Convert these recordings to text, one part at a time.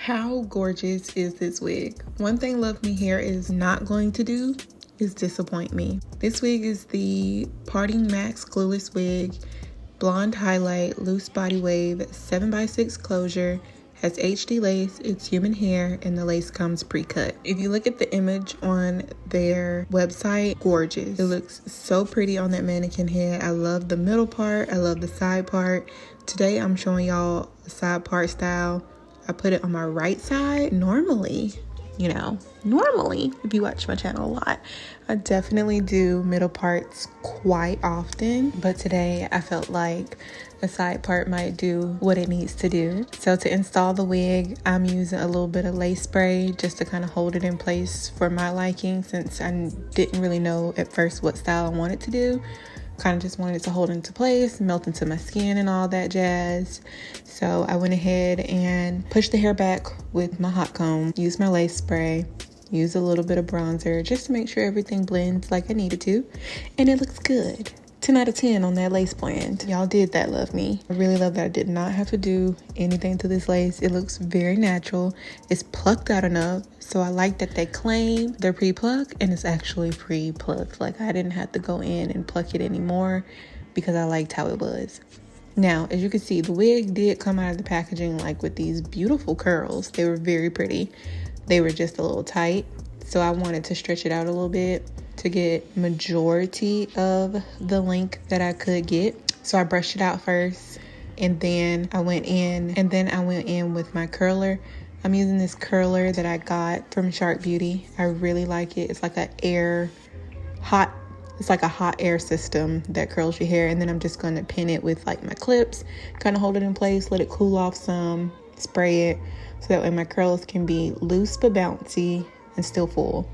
How gorgeous is this wig? One thing Luvme Hair is not going to do is disappoint me. This wig is the Parting Max Glueless Wig, blonde highlight, loose body wave, 7x6 closure, has HD lace, it's human hair, and the lace comes pre-cut. If you look at the image on their website, gorgeous. It looks so pretty on that mannequin head. I love the middle part, I love the side part. Today I'm showing y'all a side part style. I put it on my right side. Normally, if you watch my channel a lot, I definitely do middle parts quite often, but today I felt like a side part might do what it needs to do. So to install the wig, I'm using a little bit of lace spray just to kind of hold it in place for my liking, since I didn't really know at first what style I wanted to do. Kind of just wanted it to hold into place, melt into my skin and all that jazz. So I went ahead and pushed the hair back with my hot comb, used my lace spray, used a little bit of bronzer just to make sure everything blends like I needed to, and it looks good. 10 out of 10 on that lace blend. Y'all did that, love me. I really love that I did not have to do anything to this lace. It looks very natural. It's plucked out enough. So I like that they claim they're pre-plucked, and it's actually pre-plucked. Like, I didn't have to go in and pluck it anymore because I liked how it was. Now, as you can see, the wig did come out of the packaging like with these beautiful curls. They were very pretty. They were just a little tight. So I wanted to stretch it out a little bit to get majority of the length that I could get. So I brushed it out first, and then I went in with my curler. I'm using this curler that I got from Shark Beauty. I really like it. It's like a hot air system that curls your hair. And then I'm just going to pin it with like my clips, kind of hold it in place, let it cool off some, spray it, so that way my curls can be loose but bouncy and still full.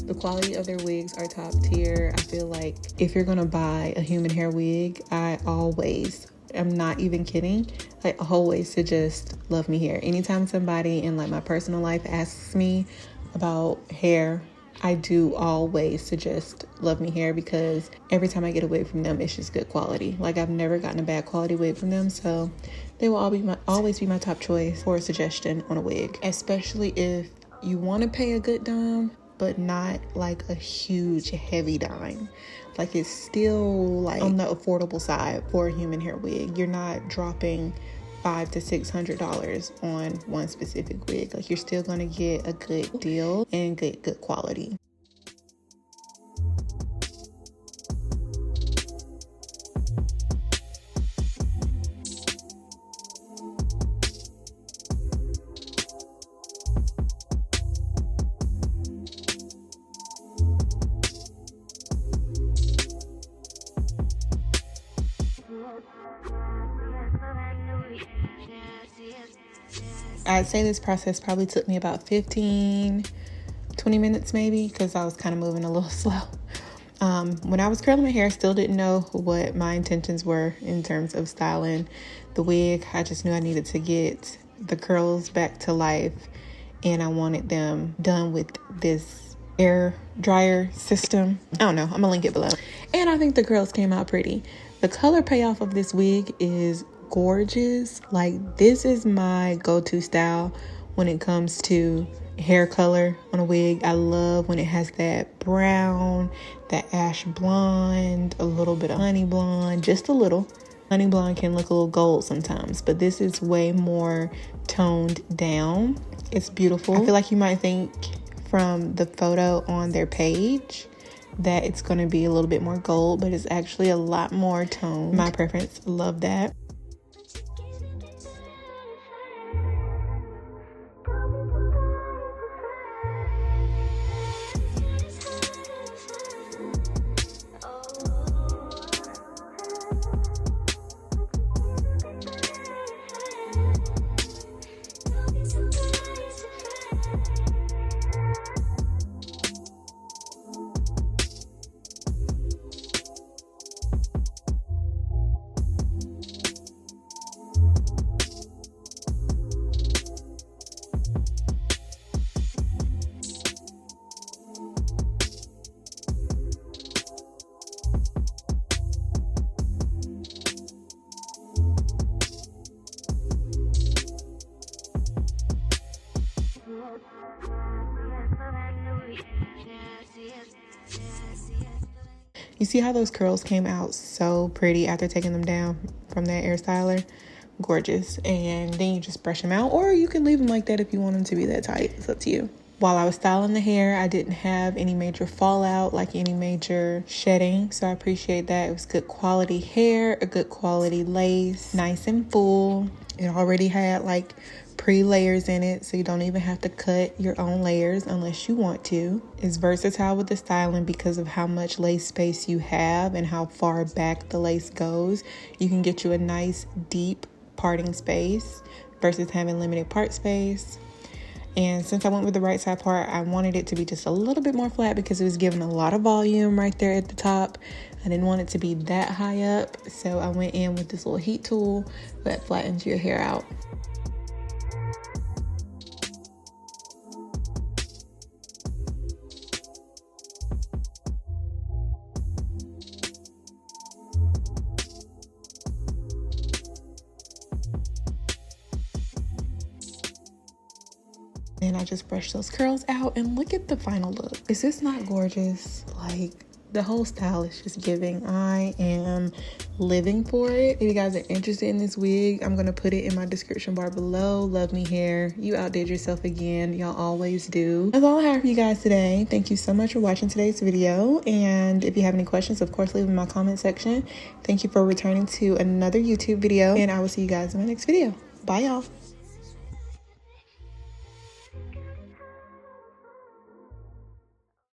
The quality of their wigs are top tier. I feel like if you're gonna buy a human hair wig, I'm not even kidding, I always suggest Luvme Hair. Anytime somebody in like my personal life asks me about hair, I do always suggest Luvme Hair, because every time I get a wig from them, it's just good quality. Like, I've never gotten a bad quality wig from them, so they will always be my top choice for a suggestion on a wig, especially if you want to pay a good dime, but not like a huge heavy dime. Like, it's still like on the affordable side for a human hair wig. You're not dropping $500 to $600 on one specific wig. Like, you're still gonna get a good deal and good quality. I'd say this process probably took me about 15-20 minutes maybe, because I was kind of moving a little slow. When I was curling my hair, I still didn't know what my intentions were in terms of styling the wig. I just knew I needed to get the curls back to life, and I wanted them done with this air dryer system. I don't know, I'm gonna link it below. And I think the curls came out pretty. The color payoff of this wig is gorgeous. Like, this is my go-to style when it comes to hair color on a wig. I love when it has that brown, that ash blonde, a little bit of honey blonde, just a little. Honey blonde can look a little gold sometimes, but this is way more toned down. It's beautiful. I feel like you might think from the photo on their page that it's going to be a little bit more gold, but it's actually a lot more toned. My preference, love that. You see how those curls came out so pretty after taking them down from that hair styler? Gorgeous. And then you just brush them out, or you can leave them like that if you want them to be that tight. It's up to you. While I was styling the hair, I didn't have any major fallout, like any major shedding, so I appreciate that. It was good quality hair, a good quality lace, nice and full. It already had like pre-layers in it, so you don't even have to cut your own layers unless you want to. It's versatile with the styling because of how much lace space you have and how far back the lace goes. You can get you a nice deep parting space versus having limited part space. And since I went with the right side part, I wanted it to be just a little bit more flat because it was giving a lot of volume right there at the top. I didn't want it to be that high up, so I went in with this little heat tool that flattens your hair out. And I just brushed those curls out, and look at the final look. Is this not gorgeous? Like, the whole style is just giving. I am living for it. If you guys are interested in this wig, I'm gonna put it in my description bar below. Love Me Hair. You outdid yourself again. Y'all always do. That's all I have for you guys today. Thank you so much for watching today's video. And if you have any questions, of course, leave them in my comment section. Thank you for returning to another YouTube video, and I will see you guys in my next video. Bye, y'all.